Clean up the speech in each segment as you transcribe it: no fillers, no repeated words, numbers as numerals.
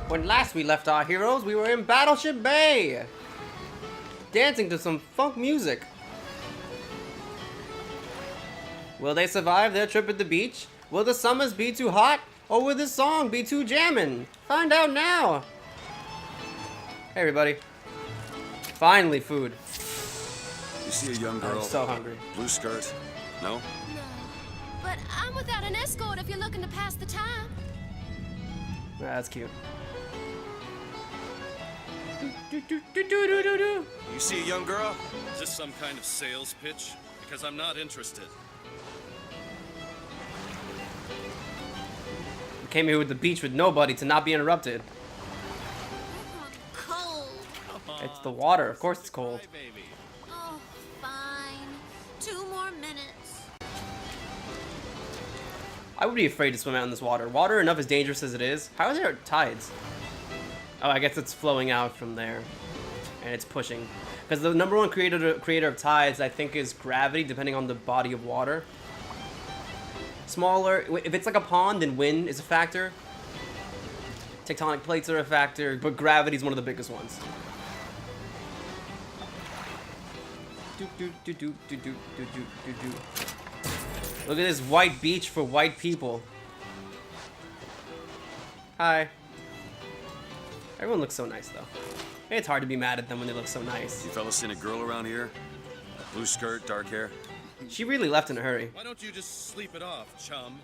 When last we left our heroes, we were in Battleship Bay, dancing to some funk music. Will they survive their trip at the beach? Will the summers be too hot? Or will this song be too jammin'? Find out now! Hey everybody. Finally food. You see a young girl? I'm so hungry. Blue skirt? No? No. But I'm without an escort if you're looking to pass the time. That's cute. You see a young girl? Is this some kind of sales pitch? Because I'm not interested. We came here with the beach with nobody to not be interrupted. Cold. It's the water. Of course it's cold. Hi, baby. Oh, fine. 2 more minutes. I would be afraid to swim out in this water. Water enough as dangerous as it is. How are there tides? Oh, I guess it's flowing out from there. And it's pushing. Because the number one creator of tides, I think, is gravity, depending on the body of water. Smaller, if it's like a pond, then wind is a factor. Tectonic plates are a factor, but gravity is one of the biggest ones. Look at this white beach for white people. Hi. Everyone looks so nice, though. It's hard to be mad at them when they look so nice. You fellas seen a girl around here? Blue skirt, dark hair? She really left in a hurry. Why don't you just sleep it off, chum?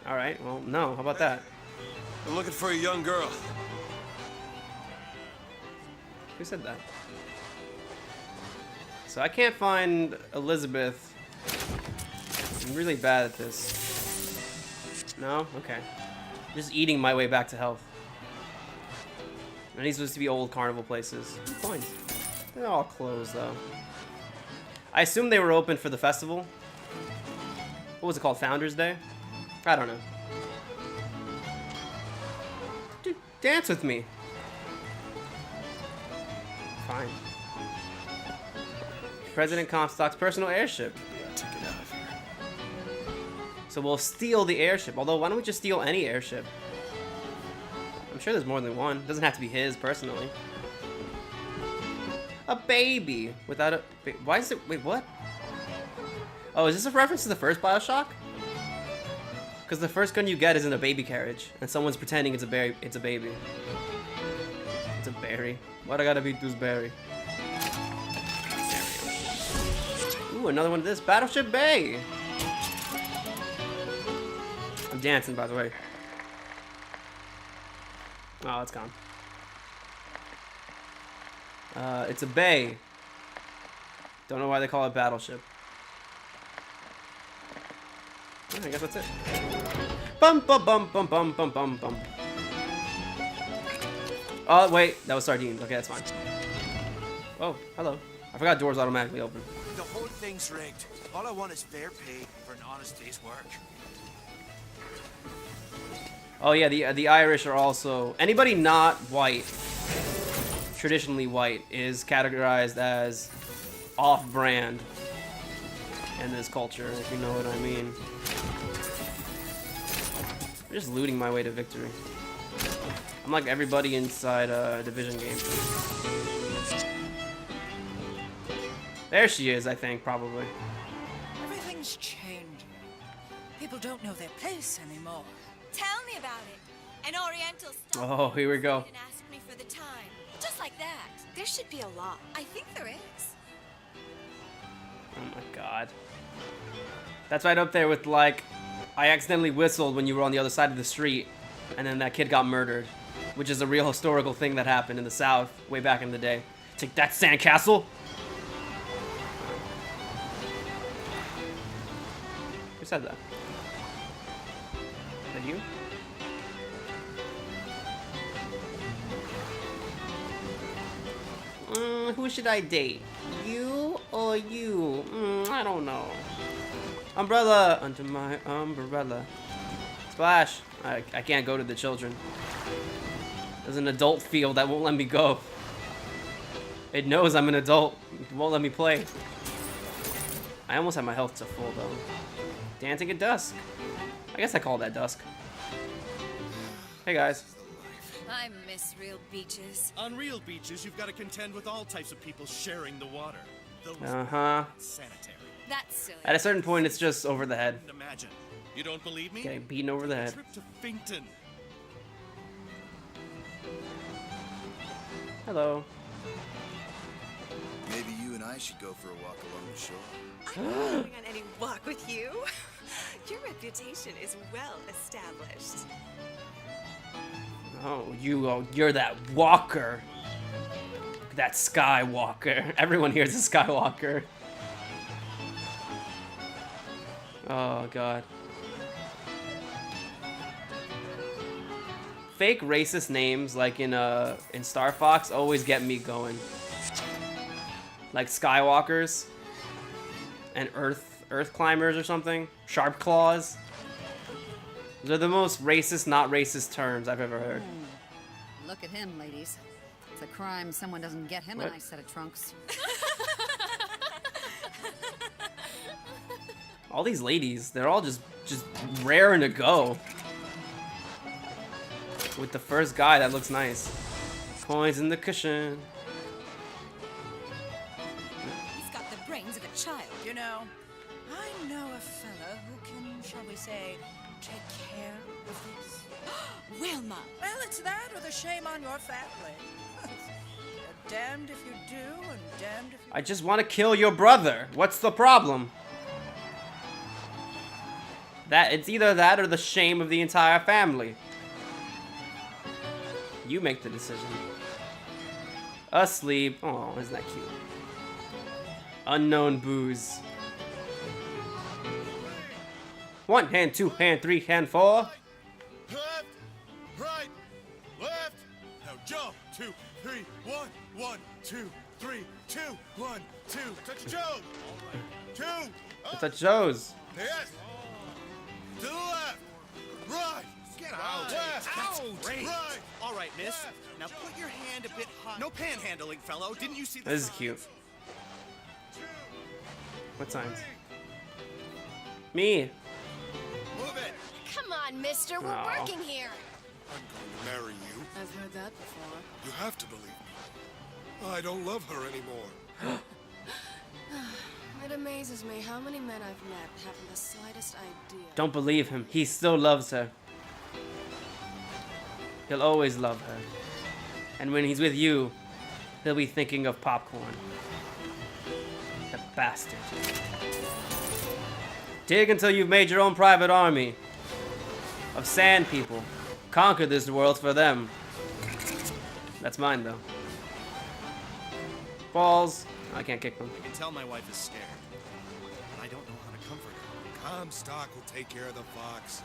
Alright, well, no. How about that? I'm looking for a young girl. Who said that? So I can't find Elizabeth. I'm really bad at this. No? Okay. Just eating my way back to health. And these supposed to be old carnival places. Fine. They're all closed, though. I assume they were open for the festival. What was it called? Founders Day? I don't know. Dude, dance with me. Fine. President Comstock's personal airship. Take it out of here. So we'll steal the airship. Although, why don't we just steal any airship? I'm sure there's more than one. It doesn't have to be his, personally. A baby. Without a... Why is it... Wait, what? Oh, is this a reference to the first Bioshock? Because the first gun you get is in a baby carriage. And someone's pretending it's a berry. It's a baby. It's a berry. Why'd I gotta beat this berry? Ooh, another one of this. Battleship Bay! I'm dancing, by the way. Oh, it's gone. It's a bay. Don't know why they call it Battleship. I guess that's it. Bum bum bum bum bum bum bum bum. Oh wait, that was sardines. Okay, that's fine. Oh, hello. I forgot doors automatically open. The whole thing's rigged. All I want is fair pay for an honest day's work. Oh yeah, the Irish are also... Anybody not white, traditionally white, is categorized as off-brand in this culture, if you know what I mean. I'm just looting my way to victory. I'm like everybody inside a Division game. There she is, I think, probably. Everything's changing. People don't know their place anymore. Tell me about it. An Oriental stopped Oh, here we go. and asked me for the time. Just like that. There should be a law. I think there is. Oh my god. That's right up there with, like, I accidentally whistled when you were on the other side of the street, and then that kid got murdered, which is a real historical thing that happened in the South way back in the day. Take that, sandcastle! Who said that? Is that you? Who should I date? You or you? I don't know. Umbrella! Under my umbrella. Splash! I can't go to the children. There's an adult field that won't let me go. It knows I'm an adult. It won't let me play. I almost have my health to full though. Dancing at dusk. I guess I call that dusk. Hey guys. I miss real beaches. On real beaches, you've got to contend with all types of people sharing the water. Those Uh-huh. sanitary. That's silly. At a certain point, it's just over the head. Imagine. You don't believe me? Getting beaten over the head. Trip to Finkton. Hello. Maybe you and I should go for a walk along the shore. I'm not going on any walk with you. Your reputation is well established. Oh, you're that walker. That Skywalker. Everyone here is a Skywalker. Oh god. Fake racist names like in Star Fox always get me going. Like Skywalkers and Earth climbers or something. Sharp claws. Those are the most racist, not racist terms I've ever heard. Look at him, ladies. It's a crime someone doesn't get him What? a nice set of trunks. All these ladies, they're all just raring to go. With the first guy that looks nice. Coins in the cushion. He's got the brains of a child. You know, I know a fella who can, shall we say, take care of this. Wilma. Well, it's that or the shame on your family. You're damned if you do and damned if you I just want to kill your brother. What's the problem? It's either that or the shame of the entire family. You make the decision. Asleep. Oh, isn't that cute? Unknown booze. 1 hand, 2 hand, 3 hand, 4. Left, right, left. Now jump. 2, 3, 1, 1, 2, 3, 2, 1, 2. Touch Joe. 2. It's a Joe's. Yes. To the left. Right. Get out. Left. That's Out. great. Right. All right, miss. Now put your hand a bit high. No panhandling, fellow. Didn't you see the This is signs? cute. What signs? Me. Move it. Come on, mister. We're Aw. working here. I'm going to marry you. I've heard that before. You have to believe me. I don't love her anymore. It amazes me how many men I've met haven't the slightest idea. Don't believe him. He still loves her. He'll always love her. And when he's with you, he'll be thinking of popcorn. The bastard. Dig until you've made your own private army of sand people. Conquer this world for them. That's mine, though. Balls. I can't kick them. I can tell my wife is scared. But I don't know how to comfort her. Comstock will take care of the fox.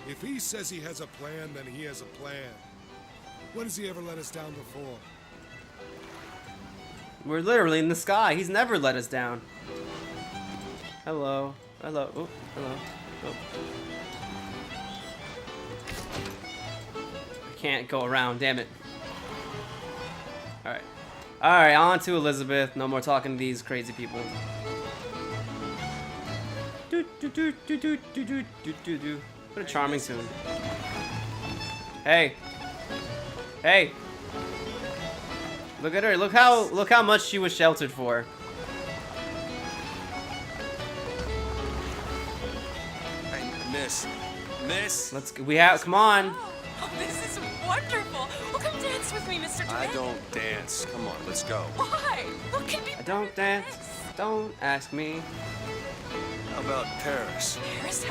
If he says he has a plan, then he has a plan. When has he ever let us down before? We're literally in the sky. He's never let us down. Hello. Hello. Oh, hello. Oh. I can't go around, damn it. Alright. Alright, on to Elizabeth. No more talking to these crazy people. What a charming tune. Hey. Hey. Look at her. Look how much she was sheltered for. Hey, miss. Come on. Oh, this is wonderful. Well, come dance with me, Mr. I Durant. don't dance. Come on, let's go. Why? What can be I don't dance. Don't ask me. How about Paris? Paris?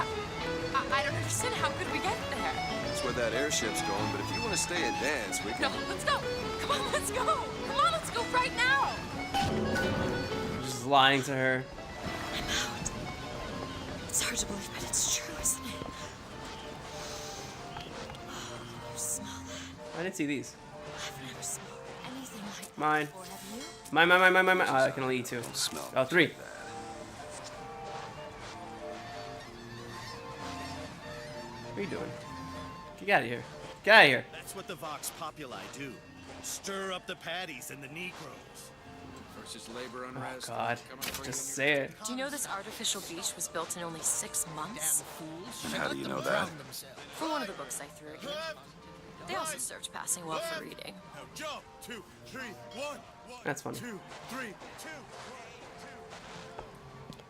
I don't understand. How could we get there? That's where that airship's going, but if you want to stay and dance, we No, can... let's go. Come on, let's go. Come on, let's go right now. Just lying to her. I'm out. It's hard to believe, but it's true, isn't it? Oh, smell that. I didn't see these. I've never smelled anything like that Mine. before, have you? Mine. Oh, I can only eat 2. Smell. Oh, 3. What are you doing? Get out of here. Get out of here. That's what the Vox Populi do. Stir up the paddies and the Negroes. Versus labor Oh, unrest. God. Just say it. Do you know this artificial beach was built in only 6 months? How do you know that? For one of the books I threw at you. They also served passing well for reading. Now jump. 2, 3, 1. That's funny. 2, 3, 2.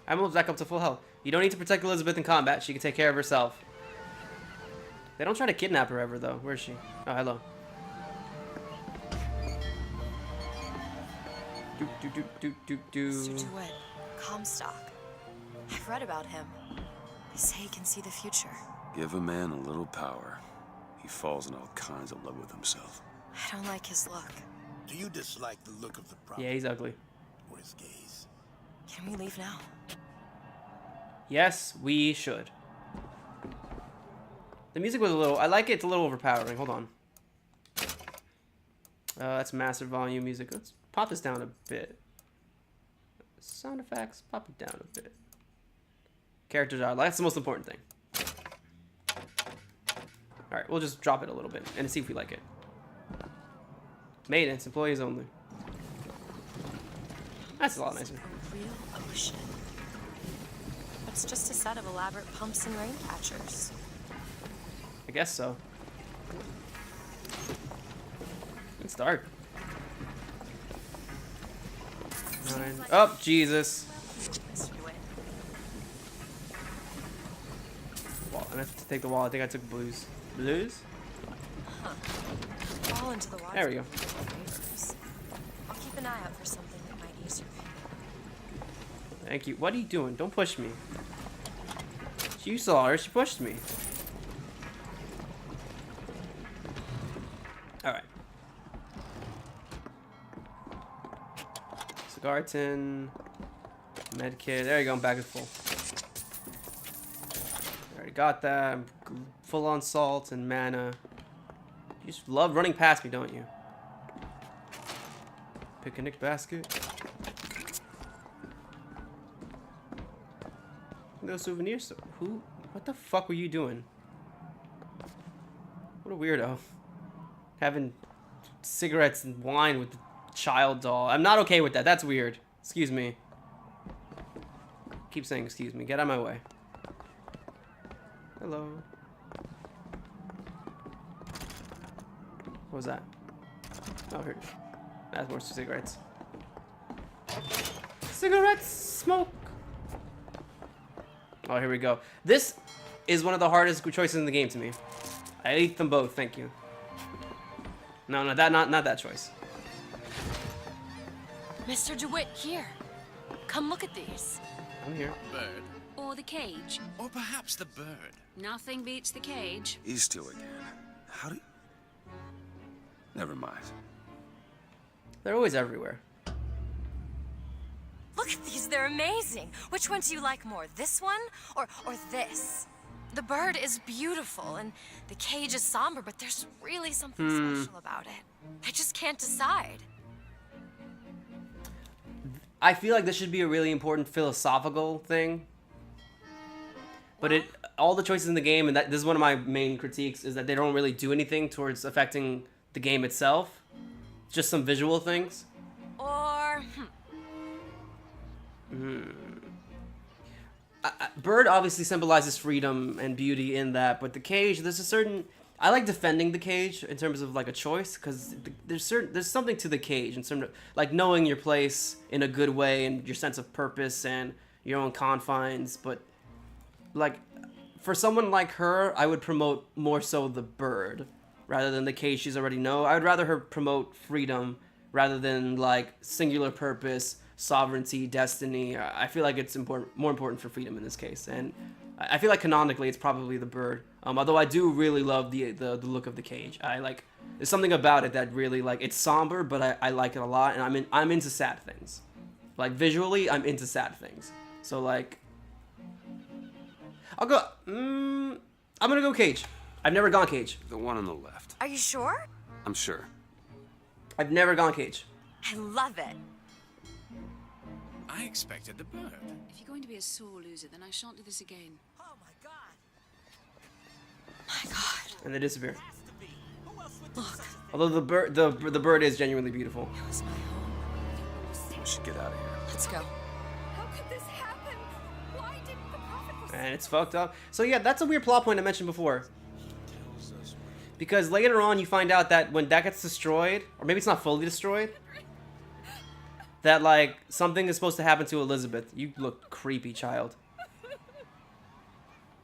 I'm almost back up to full health. You don't need to protect Elizabeth in combat. She can take care of herself. They don't try to kidnap her ever, though. Where is she? Oh, hello. Mr. DeWitt, Comstock. I've read about him. They say he can see the future. Give a man a little power, he falls in all kinds of love with himself. I don't like his look. Do you dislike the look of the prophet Yeah, he's ugly. or his gaze? Can we leave now? Yes, we should. The music was a little... I like it. It's a little overpowering. Hold on. That's massive volume music. Let's pop this down a bit. Sound effects. Pop it down a bit. Character dialogue. That's the most important thing. Alright, we'll just drop it a little bit and see if we like it. Maintenance. Employees only. That's a lot nicer. A real ocean. It's just a set of elaborate pumps and rain catchers. I guess so. It's dark. Oh, Jesus. Mr. DeWitt. Well, I have to take the wall. I think I took blues. Blues? Fall into the water. There we go. Favors. I'll keep an eye out for something that might ease your pain. Thank you. What are you doing? Don't push me. You saw her. She pushed me. Alright. Cigar tin. Medkit. There you go. I'm back at full. Already got that. I'm full on salt and mana. You just love running past me, don't you? Picnic basket. No souvenir store. Who? What the fuck were you doing? What a weirdo. Having cigarettes and wine with the child doll. I'm not okay with that. That's weird. Excuse me. Keep saying excuse me. Get out of my way. Hello. What was that? Oh, here. That's more cigarettes. Cigarettes! Smoke! Oh, here we go. This is one of the hardest choices in the game to me. I ate them both, thank you. No, not that choice. Mr. DeWitt, here. Come look at these. I'm here. Bird. Or the cage. Or perhaps the bird. Nothing beats the cage. These two again. How do you... Never mind. They're always everywhere. Look at these, they're amazing. Which one do you like more, this one or this? The bird is beautiful and the cage is somber, but there's really something special about it. I just can't decide. I feel like this should be a really important philosophical thing. But all the choices in the game, and this is one of my main critiques, is that they don't really do anything towards affecting the game itself. Just some visual things. Or... Bird obviously symbolizes freedom and beauty in that, but the cage, there's a certain... I like defending the cage in terms of like a choice, because there's something to the cage in terms of like knowing your place in a good way and your sense of purpose and your own confines. But like for someone like her, I would promote more so the bird rather than the cage she's already know. I would rather her promote freedom rather than like singular purpose, sovereignty, destiny. I feel like it's more important for freedom in this case, and I feel like canonically it's probably the bird. Although I do really love the look of the cage. I like, there's something about it that really like, it's somber, but I like it a lot, and I'm into sad things. Like visually, I'm into sad things. So like, I'll go. I'm gonna go cage. I've never gone cage. The one on the left. Are you sure? I'm sure. I've never gone cage. I love it. I expected the bird. If you're going to be a sore loser, then I shan't do this again. Oh my god. My god. And they disappear. Look. Although the bird is genuinely beautiful. It was my home. We should get out of here. Let's go. How could this happen? Why didn't the prophet... And it's fucked up. So yeah, that's a weird plot point I mentioned before. Because later on you find out that when that gets destroyed, or maybe it's not fully destroyed, that like something is supposed to happen to Elizabeth. You look creepy, child.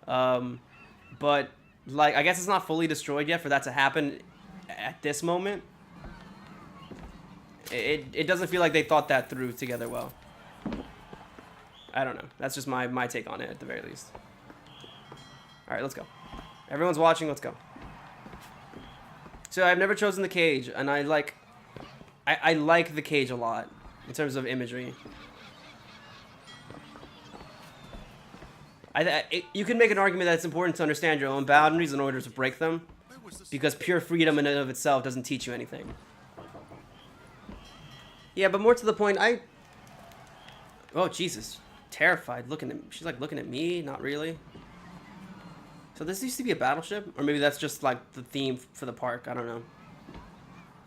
But like I guess it's not fully destroyed yet for that to happen at this moment. It doesn't feel like they thought that through together well. I don't know. That's just my take on it at the very least. All right, let's go. Everyone's watching. Let's go. So I've never chosen the cage, and I like the cage a lot in terms of imagery. You can make an argument that it's important to understand your own boundaries in order to break them, because pure freedom in and of itself doesn't teach you anything. Yeah, but more to the point, oh Jesus, terrified, looking at. She's like looking at me, not really. So this used to be a battleship, or maybe that's just like the theme for the park. I don't know.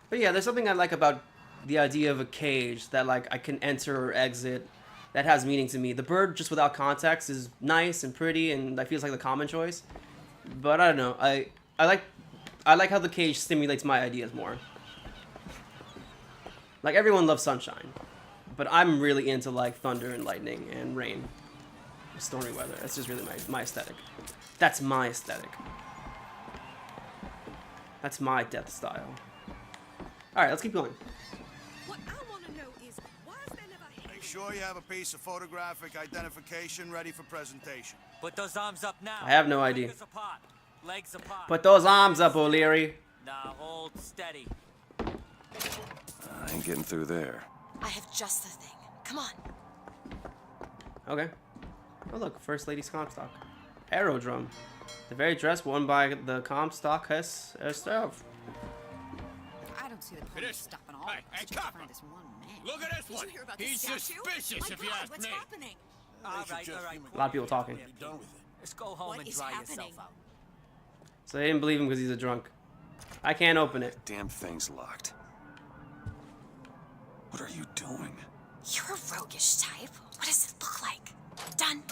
But yeah, there's something I like about the idea of a cage that like I can enter or exit. That has meaning to me. The bird, just without context, is nice and pretty, and that feels like the common choice. But I don't know. I like how the cage stimulates my ideas more. Like everyone loves sunshine, but I'm really into like thunder and lightning and rain, stormy weather. That's just really my aesthetic. That's my aesthetic. That's my death style. All right, let's keep going. What I want to know is, why is there never... Make sure you have a piece of photographic identification ready for presentation. Put those arms up now. I have no idea. Legs apart. Legs apart. Put those arms up, O'Leary. Now hold steady. I ain't getting through there. I have just the thing. Come on. Okay. Oh look, First Lady's Comstock. Aerodrome. The very dress worn by the Comstock herself. I don't see the point of stopping all of us just to find this one man. Look at this one. He's suspicious, if you ask what's me. happening? All right. A lot of people talking. Be done with it. Let's go home and dry yourself out. So they didn't believe him because he's a drunk. I can't open it. Damn thing's locked. What are you doing? You're a roguish type. What does it look like? Done.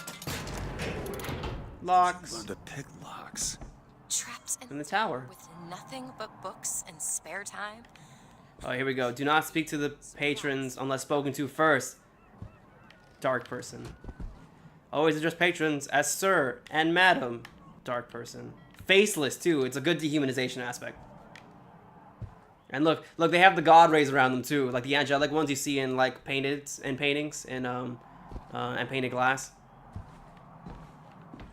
Locks. Learn to pick locks. Trapped In the tower. with nothing but books and spare time. Oh, here we go. Do not speak to the patrons unless spoken to first. Dark person. Always address patrons as sir and madam. Dark person. Faceless too. It's a good dehumanization aspect. And look, they have the god rays around them too, like the angelic ones you see in like paintings and painted glass.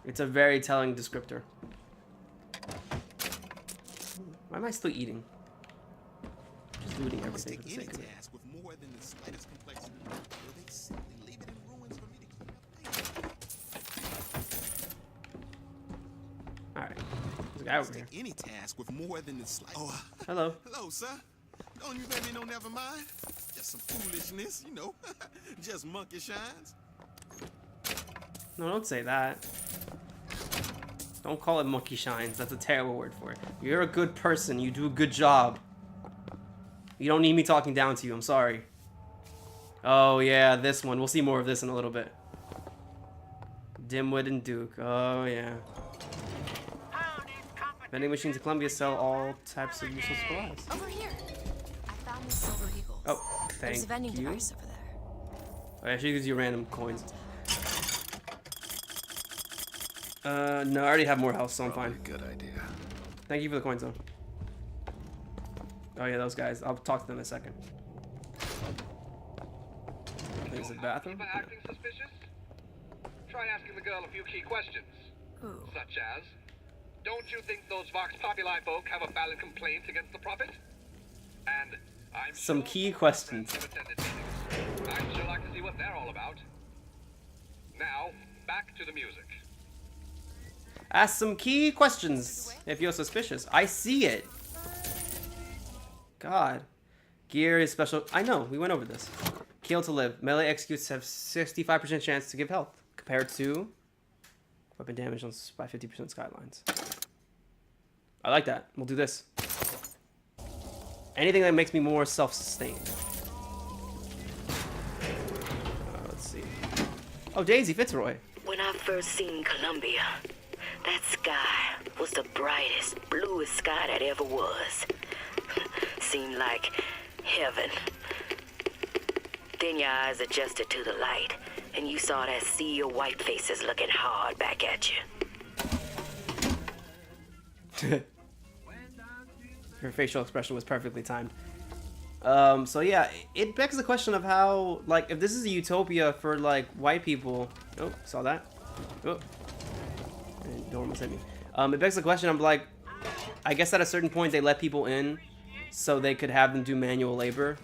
It's a very telling descriptor. Why am I still eating? Just looting everything for the sake of it. With more than the slightest complexity, or they simply leave it in ruins for me to clean up later. All right, there's a guy over here. Any task with more than the slightest. Oh, hello. Hello, sir. Don't you let me know, never mind. Just some foolishness, you know. Just monkey shines. No, don't say that. Don't call it monkey shines. That's a terrible word for it. You're a good person. You do a good job. You don't need me talking down to you. I'm sorry. Oh, yeah, this one. We'll see more of this in a little bit. Dimwit and Duke. Oh, yeah. Vending machines in Columbia sell all types of useful supplies. Over here. I found these silver eagles. Oh, thank There's a vending you. device over there. Oh, yeah, she gives you random coins. No, I already have more health, so I'm fine. Good idea. Thank you for the coins, though. Oh yeah, those guys. I'll talk to them in a second. There's the bathroom. For acting suspicious? Try asking the girl a few key questions. Ooh. Such as, don't you think those Vox Populi folk have a valid complaint against the Prophet? And I'm Some sure key questions. have attended meetings. I'd sure like to see what they're all about. Now, back to the music. Ask some key questions if you're suspicious. I see it. God. Gear is special. I know, we went over this. Kill to live. Melee executes have 65% chance to give health compared to weapon damage by 50% skylines. I like that. We'll do this. Anything that makes me more self-sustained. Let's see. Oh, Daisy Fitzroy. When I first seen Columbia, That sky was the brightest, bluest sky that ever was. Seemed like heaven. Then your eyes adjusted to the light, and you saw that sea of white faces looking hard back at you. Her facial expression was perfectly timed. So yeah, it begs the question of how, like, if this is a utopia for, like, white people... Oh, saw that? Oh. Don't almost hit me. It begs the question, I'm like, I guess at a certain point they let people in so they could have them do manual labor.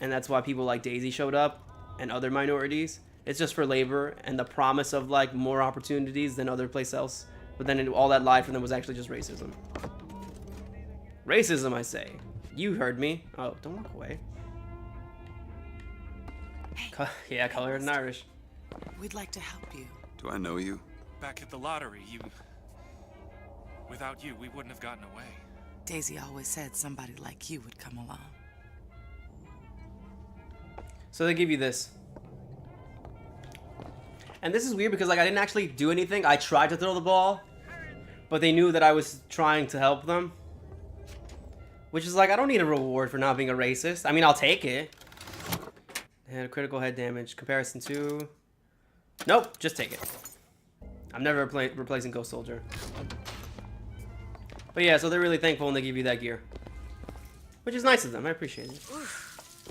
And that's why people like Daisy showed up and other minorities. It's just for labor and the promise of, like, more opportunities than other place else. But then all that lied for them was actually just racism. Racism, I say. You heard me. Oh, don't walk away. Hey, yeah, colored and Irish. we'd like to help you. Do I know you? Back at the lottery, without you, we wouldn't have gotten away. Daisy always said somebody like you would come along. So they give you this. And this is weird because, like, I didn't actually do anything. I tried to throw the ball, but they knew that I was trying to help them. Which is like, I don't need a reward for not being a racist. I mean, I'll take it. And critical head damage. Comparison to... Nope, just take it. I'm never replacing Ghost Soldier. But yeah, so they're really thankful when they give you that gear. Which is nice of them, I appreciate it.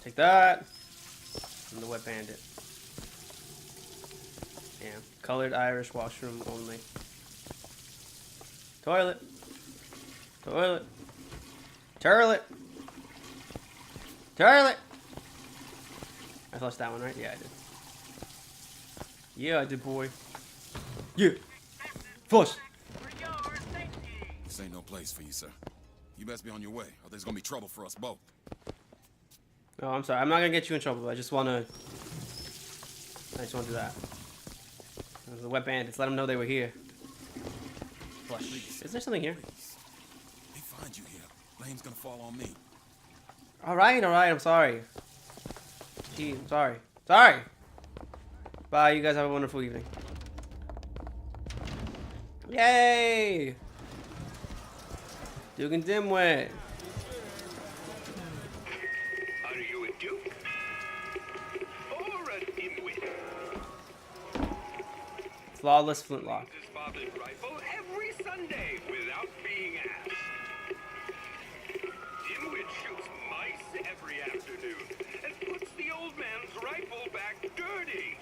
Take that. And the Wet Bandit. Yeah, colored Irish washroom only. Toilet. Toilet. Toilet. Toilet. I flushed that one, right? Yeah, I did. Yeah, I did, boy. Yeah. Flush. This ain't no place for you, sir. You best be on your way, or there's gonna be trouble for us both. Oh, I'm sorry. I'm not gonna get you in trouble. I just wanna do that. There's the Wet Bandits. Let them know they were here. Flush. Is there something here? They find you here. Blame's gonna fall on me. Alright, I'm sorry. Gee, I'm sorry. Sorry! Bye, you guys have a wonderful evening. Yay! Duke and Dimwit. Are you a duke? Or a dimwit? Flawless flintlock. His father's rifle every Sunday without being asked. Dimwit shoots mice every afternoon and puts the old man's rifle back dirty.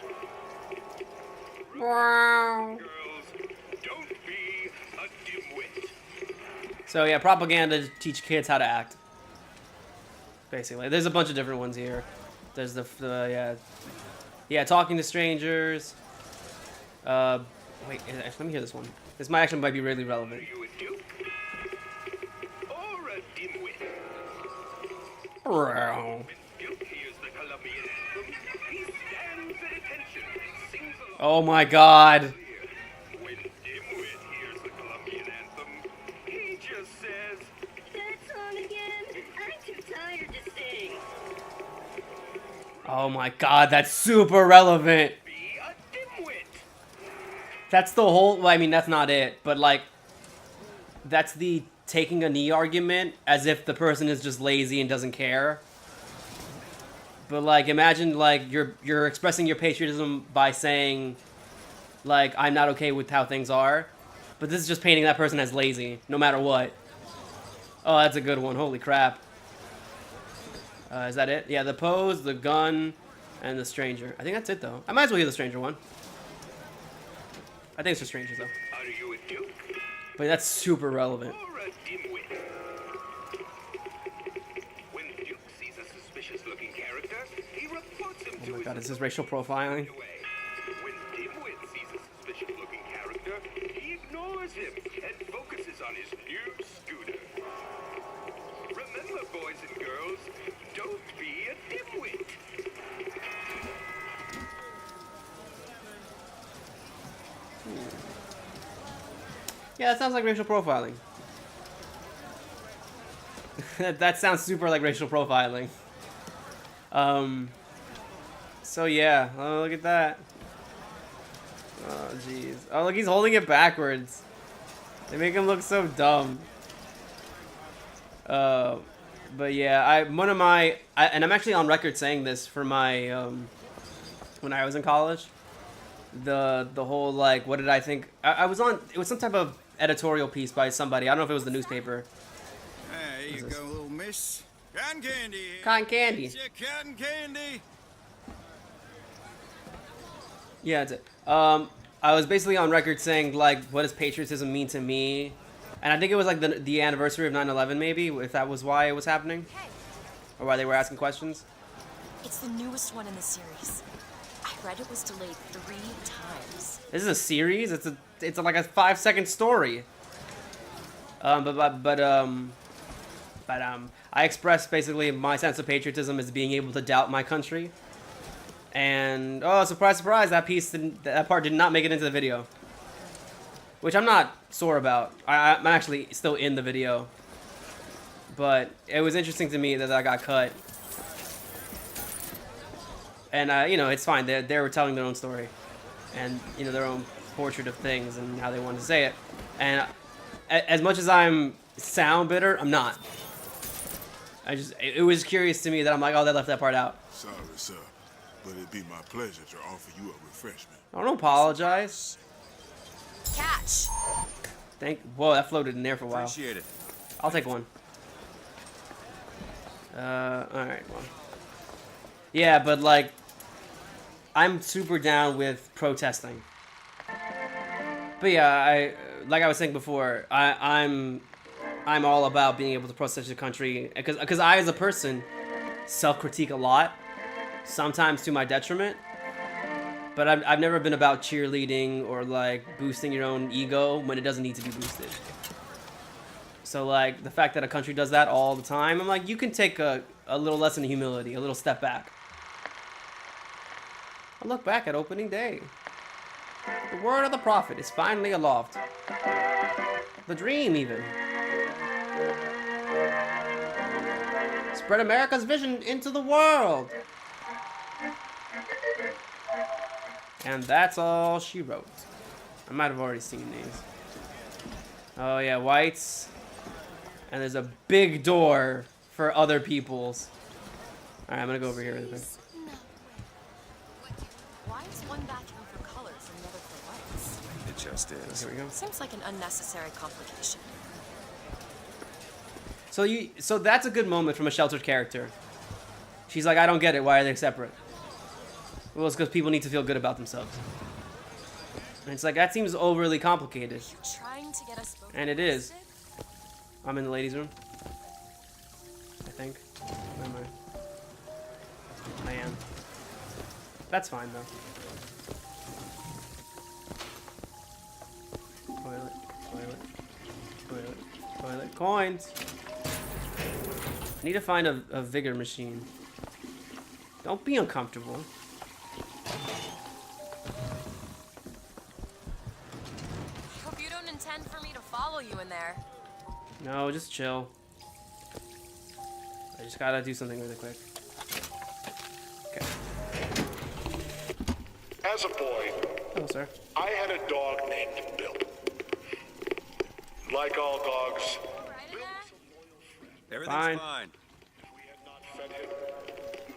Wow. Girls, don't be a dimwit. So yeah, propaganda to teach kids how to act. Basically, there's a bunch of different ones here. There's yeah, talking to strangers. Wait, let me hear this one. This might be really relevant. Are you a duke? Or a dimwit? Wow. Duke hears the Colombian anthem. He stands at attention and sings along. Oh my God. When dimwit hears the Colombian anthem, he just says, "That song again? I'm too tired to sing." Oh my God, that's super relevant. Be a dimwit. That's the whole. Well, I mean, that's not it, but like, that's the taking a knee argument, as if the person is just lazy and doesn't care. But like, imagine like you're expressing your patriotism by saying, like, I'm not okay with how things are, but this is just painting that person as lazy, no matter what. Oh, that's a good one. Holy crap. Is that it? Yeah, the pose, the gun, and the stranger. I think that's it though. I might as well hear the stranger one. I think it's for strangers though. Are you a duke? But that's super relevant. Or a dimwit? When Duke sees a suspicious-looking character, he reports him to Oh my his God, is this racial profiling? When dimwit sees a suspicious-looking character, he ignores him and focuses on his new scooter. Remember, boys and girls, don't be a dimwit. Yeah, that sounds like racial profiling. That sounds super like racial profiling. So yeah, oh, look at that. Oh, jeez. Oh, look, he's holding it backwards. They make him look so dumb. But yeah, and I'm actually on record saying this for my, when I was in college. The whole, like, what did I think? I was on, it was some type of editorial piece by somebody. I don't know if it was the newspaper. Hey, you go, little miss. Cotton candy. Cotton candy. It's your cotton candy. Yeah, that's it. I was basically on record saying, like, what does patriotism mean to me? And I think it was, like, the anniversary of 9/11, maybe, if that was why it was happening. Or why they were asking questions. It's the newest one in the series. I read it was delayed 3 times. This is a series? It's like a 5-second story. I expressed basically my sense of patriotism as being able to doubt my country. And oh, surprise, surprise! That part did not make it into the video, which I'm not sore about. I'm actually still in the video, but it was interesting to me that I got cut. And you know, it's fine. They were telling their own story, and you know, their own portrait of things and how they wanted to say it. And as much as I'm sound bitter, I'm not. It was curious to me that I'm like, oh, they left that part out. Sorry, sir, but it'd be my pleasure to offer you a refreshment. I don't apologize. Catch. Whoa, that floated in there for a while. Appreciate it. I'll take one. All right, well. Yeah, but like, I'm super down with protesting. But yeah, like I was saying before, I'm all about being able to protest the country because I, as a person, self-critique a lot, sometimes to my detriment. But I've never been about cheerleading or like boosting your own ego when it doesn't need to be boosted. So like the fact that a country does that all the time, I'm like, you can take a little lesson in humility, a little step back. I look back at opening day. The word of the prophet is finally aloft. The dream, even. Spread America's vision into the world. And that's all she wrote. I might have already seen these. Oh yeah, whites. And there's a big door for other peoples. Alright, I'm gonna go over here real quick. Why is one bathroom for colors and the other for whites? It just is. Here we go. Seems like an unnecessary complication. So that's a good moment from a sheltered character. She's like, I don't get it. Why are they separate? Well, it's because people need to feel good about themselves. And it's like, that seems overly complicated. Trying to get us both And it is. I'm in the ladies' room. I think. Where am I? I am. That's fine, though. Toilet, toilet, toilet, toilet. Coins! I need to find a vigor machine. Don't be uncomfortable. Hope you don't intend for me to follow you in there. No, just chill. I just gotta do something really quick. Okay. As a boy, Hello, sir. I had a dog named Bill. Like all dogs, Everything's Fine. fine.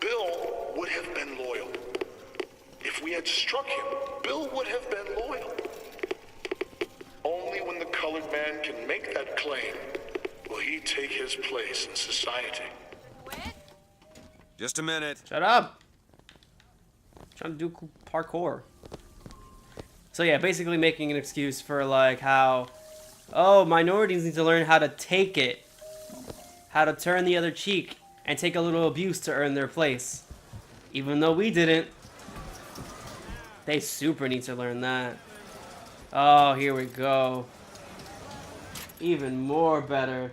Bill would have been loyal. If we had struck him, Bill would have been loyal. Only when the colored man can make that claim will he take his place in society. Just a minute. Shut up! I'm trying to do parkour. So yeah, basically making an excuse for like how, oh, minorities need to learn how to take it. How to turn the other cheek and take a little abuse to earn their place. Even though we didn't. They super need to learn that. Oh, here we go. Even more better.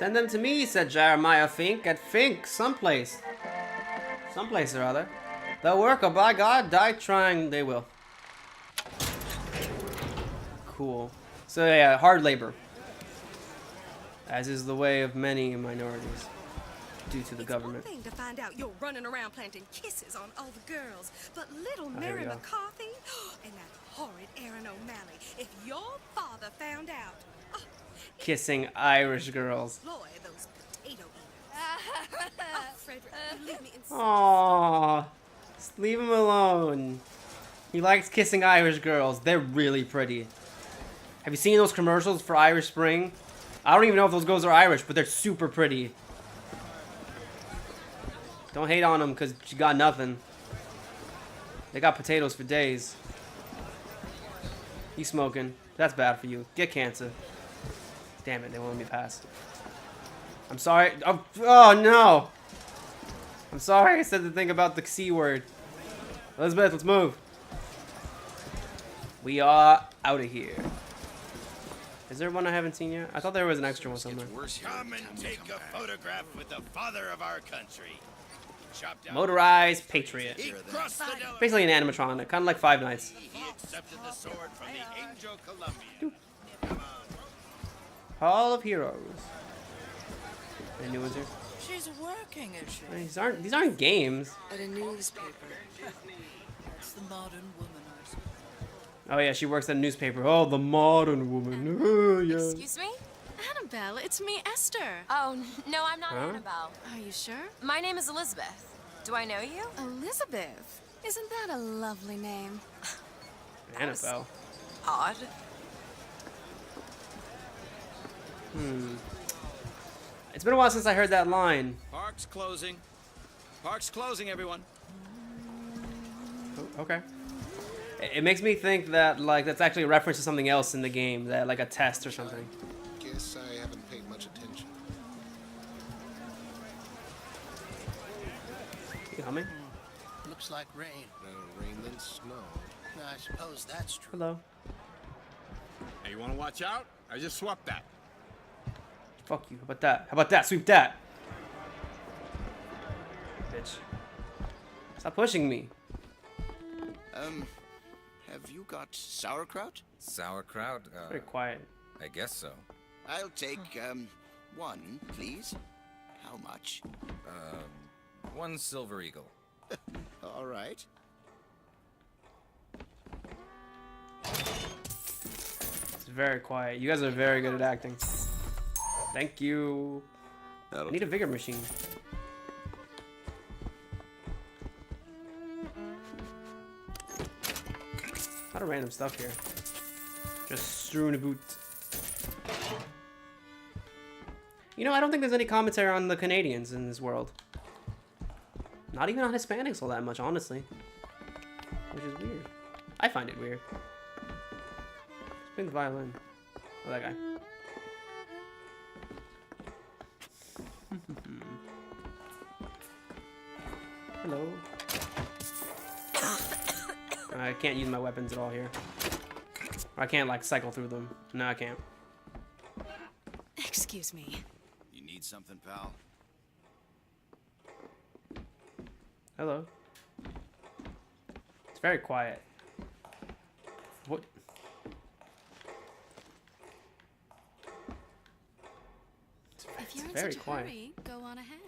Send them to me, said Jeremiah Fink. At Fink, someplace. Someplace or other. They'll work, or by God, die trying, they will. Cool. So yeah, hard labor. As is the way of many minorities. Due to the government. Thing to find out you're running around planting kisses on all the girls, but little here Mary we go. McCarthy and that horrid Aaron O'Malley, if your father found out, Kissing Irish girls. Lloyd, those potato eaters. Oh, Frederick, you leave me in Aww. Just leave him alone. He likes kissing Irish girls. They're really pretty. Have you seen those commercials for Irish Spring? I don't even know if those girls are Irish, but they're super pretty. Don't hate on them because you got nothing. They got potatoes for days. You smoking. That's bad for you. Get cancer. Damn it, they won't let me pass. I'm sorry. Oh no! I'm sorry I said the thing about the C word. Elizabeth, let's move. We are out of here. Is there one I haven't seen yet? I thought there was an extra one somewhere. Come and take a photograph with the father of our country. Chopped out Motorized Patriot. He crossed the Delaware. Basically an animatronic, kind of like Five Nights. He accepted the sword from the Angel Colombian. Hall of Heroes. Any new ones here? She's working, is she? These aren't games. At a newspaper. That's the modern woman, I suppose. Oh yeah, she works at a newspaper. Oh, the modern woman. Oh, yeah. Excuse me? Annabelle, it's me, Esther. Oh, no, I'm not Huh? Annabelle. Are you sure? My name is Elizabeth. Do I know you? Elizabeth. Isn't that a lovely name? Annabelle. Odd. It's been a while since I heard that line. Park's closing. Park's closing, everyone. Oh, okay. It makes me think that like that's actually a reference to something else in the game, that like a test or something. Guess I haven't paid much attention. You humming? Looks like rain. Rain then snow. I suppose that's true. Hello. Hey, you want to watch out? I just swapped that. Fuck you. How about that? How about that? Sweep that. Bitch. Stop pushing me. Have you got sauerkraut? Sauerkraut? Very quiet. I guess so. I'll take, one, please. How much? 1 silver eagle. All right. It's very quiet. You guys are very good at acting. Thank you. I need a vigor machine. A lot of random stuff here. Just strewn about. You know, I don't think there's any commentary on the Canadians in this world. Not even on Hispanics all that much, honestly. Which is weird. I find it weird. Spin the violin. Oh, that guy. Hello. I can't use my weapons at all here. Or I can't like cycle through them. No, I can't. Excuse me. You need something, pal? Hello. It's very quiet. What? If you're in very such a quiet. hurry, go on ahead.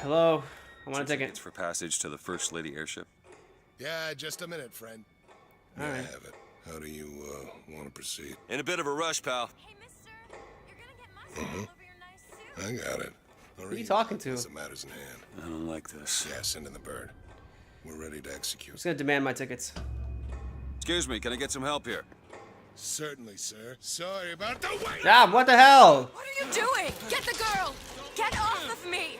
Hello. I want to take Tickets for passage to the First Lady airship. Yeah, just a minute, friend. All right. I have it. How do you want to proceed? In a bit of a rush, pal. I got it. Who are you talking to? What's the matters in hand? I don't like this. Yeah, send in the bird. We're ready to execute. I'm just gonna demand my tickets. Excuse me, can I get some help here? Certainly, sir. Sorry about the wait. Ah, what the hell? What are you doing? Get the girl! Get off of me!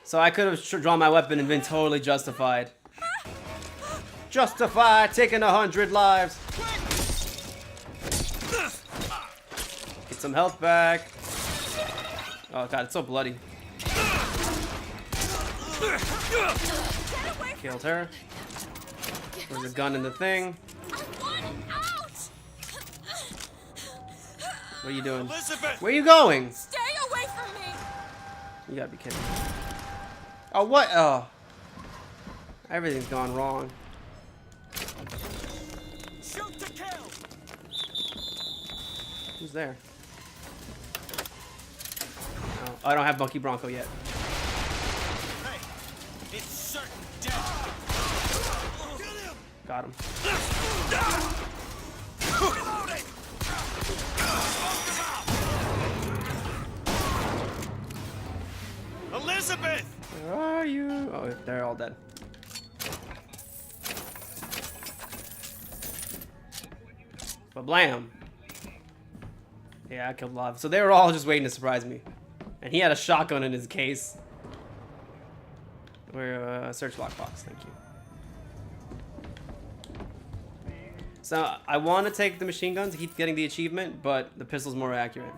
So I could have drawn my weapon and been totally justified. Justified taking 100 lives. Get some health back. Oh god, it's so bloody. Killed her. There's a gun in the thing. What are you doing? Elizabeth! Where are you going? Stay away from me! You gotta be kidding me. Oh, what? Oh. Everything's gone wrong. Shoot to kill! Who's there? Oh, I don't have Monkey Bronco yet. Hey, it's certain death. Got him. Elizabeth! Where are you? Oh, they're all dead. But blam. Yeah, I killed a lot of them. So they were all just waiting to surprise me. And he had a shotgun in his case. Where, search lockbox, thank you. So, I want to take the machine gun to keep getting the achievement, but the pistol's more accurate.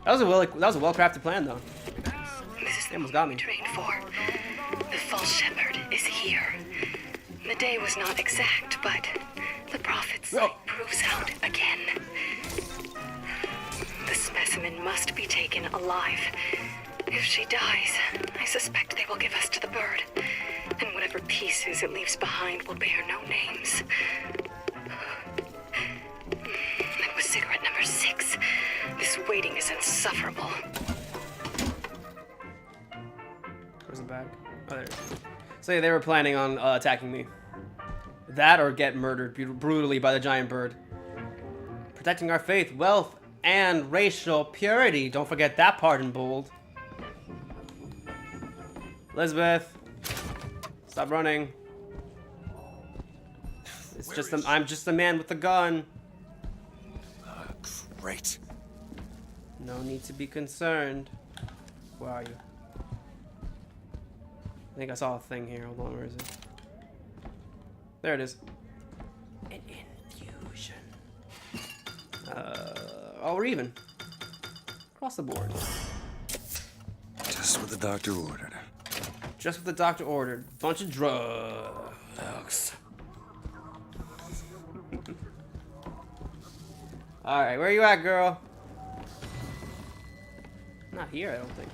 That was a well-crafted plan, though. This is They almost got me. trained for. The false shepherd is here. The day was not exact, but the prophet's sight proves out again. The specimen must be taken alive. If she dies, I suspect they will give us to the bird. And whatever pieces it leaves behind will bear no names. That was cigarette number 6. This waiting is insufferable. Where's the bag? Oh, there it is. So yeah, they were planning on attacking me. That or get murdered brutally by the giant bird. Protecting our faith, wealth, and racial purity. Don't forget that part in bold. Elizabeth, stop running. I'm just a man with a gun. Great. No need to be concerned. Where are you? I think I saw a thing here. Hold on, where is it? There it is. An infusion. Oh, we're even. Across the board. Just what the doctor ordered. Just what the doctor ordered. Bunch of drugs. Alright, where you at, girl? Not here, I don't think.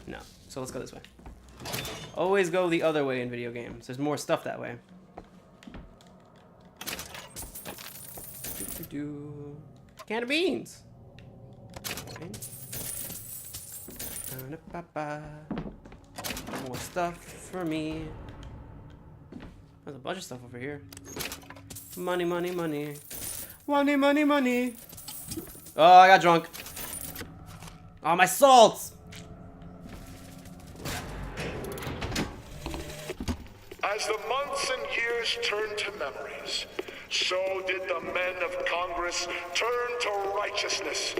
No. So let's go this way. Always go the other way in video games. There's more stuff that way. Can of beans. Okay. More stuff for me. There's a bunch of stuff over here. Money, money, money. Money, money, money. Oh, I got drunk. Oh, my salts. As the months and years turned to memories, so did the men of Congress turn to righteousness.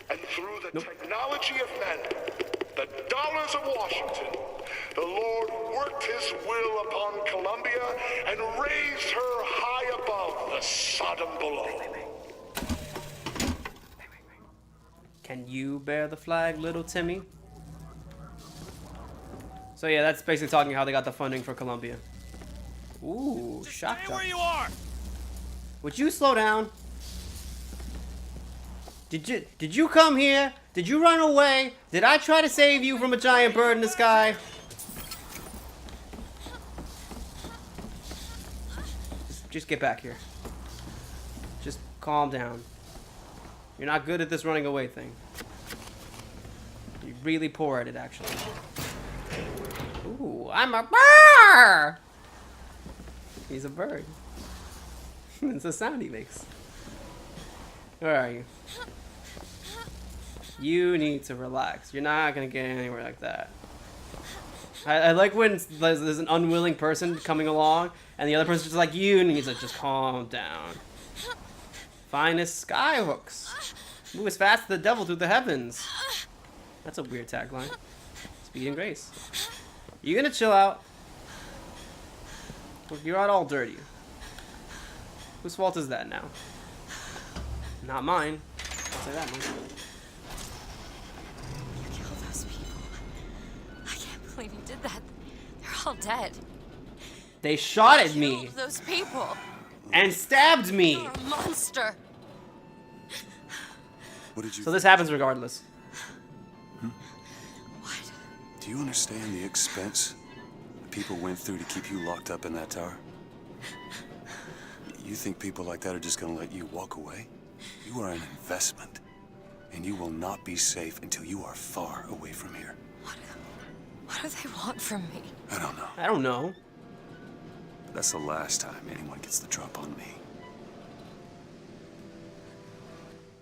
And through the technology of men, the dollars of Washington, the Lord worked his will upon Columbia and raised her high above the Sodom below. Can you bear the flag, little Timmy? So yeah, that's basically talking how they got the funding for Columbia. Ooh, shock. Stay where you are. Would you slow down? Did you come here? Did you run away? Did I try to save you from a giant bird in the sky? Just get back here. Just calm down. You're not good at this running away thing. You're really poor at it, actually. Ooh, I'm a bird! He's a bird. It's the sound he makes. Where are you? You need to relax. You're not gonna get anywhere like that. I like when there's an unwilling person coming along and the other person's just like, you need to just calm down. Finest skyhooks. Move as fast as the devil through the heavens. That's a weird tagline. Speed and grace. You gonna chill out? You're all dirty. Whose fault is that now? Not mine. I'll say that much. You killed those people. I can't believe you did that. They're all dead. They shot at Killed me those people. and stabbed me. You're a monster. What did you So this happens regardless. Do you understand the expense the people went through to keep you locked up in that tower? You think people like that are just gonna let you walk away? You are an investment, and you will not be safe until you are far away from here. What do they want from me? I don't know. I don't know. But that's the last time anyone gets the drop on me.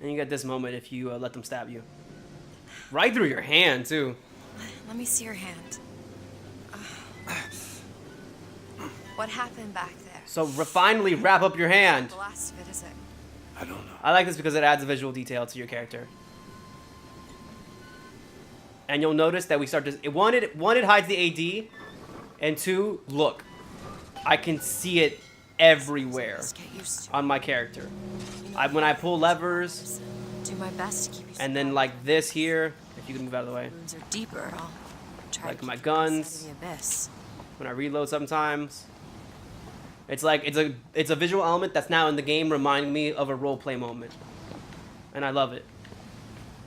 And you get this moment if you let them stab you. Right through your hand, too. Let me see your hand. What happened back there? So finally wrap up your hand. The last of it, is it? I don't know. I like this because it adds a visual detail to your character. And you'll notice that we start to... One, it hides the AD. And two, look. I can see it everywhere on my character. When I pull levers... Do my best to keep you and then like this here, if you can move out of the way. Wounds are deeper. I'll try Like to my keep guns. you outside of the abyss. When I reload sometimes. It's like it's a visual element that's now in the game reminding me of a roleplay moment. And I love it.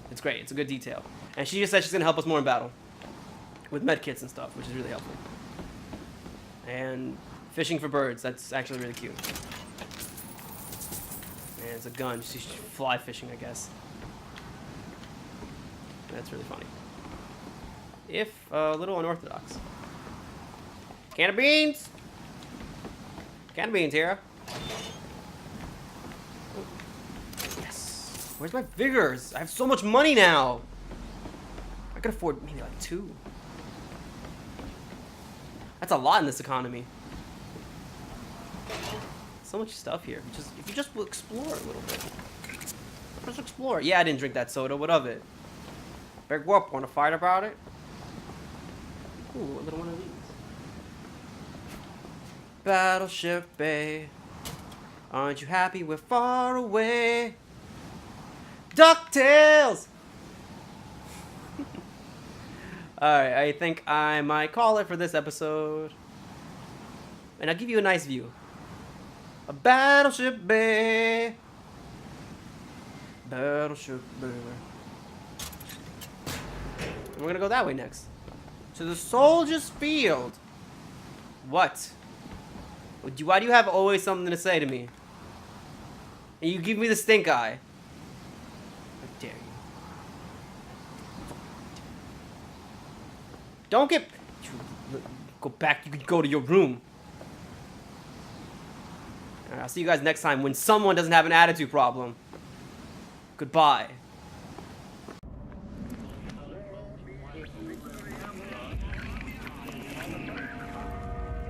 It's great. It's a good detail. And she just said she's gonna help us more in battle. With medkits and stuff, which is really helpful. And fishing for birds, that's actually really cute. And it's a gun. She's fly fishing, I guess. That's really funny. If a little unorthodox. Can of beans! Can of beans here. Yes. Where's my vigors? I have so much money now. I could afford maybe like 2. That's a lot in this economy. So much stuff here. If you just will explore a little bit. Just explore. Yeah, I didn't drink that soda. What of it? Big whoop. Want to fight about it? Ooh, a little one of these. Battleship Bay. Aren't you happy we're far away? DuckTales! Alright, I think I might call it for this episode. And I'll give you a nice view. A Battleship Bay. Battleship Bay. And we're gonna go that way next. To the Soldier's Field. What? Why do you have always something to say to me? And you give me the stink eye. How dare you? Don't get... Go back. You can go to your room. Alright, I'll see you guys next time when someone doesn't have an attitude problem. Goodbye.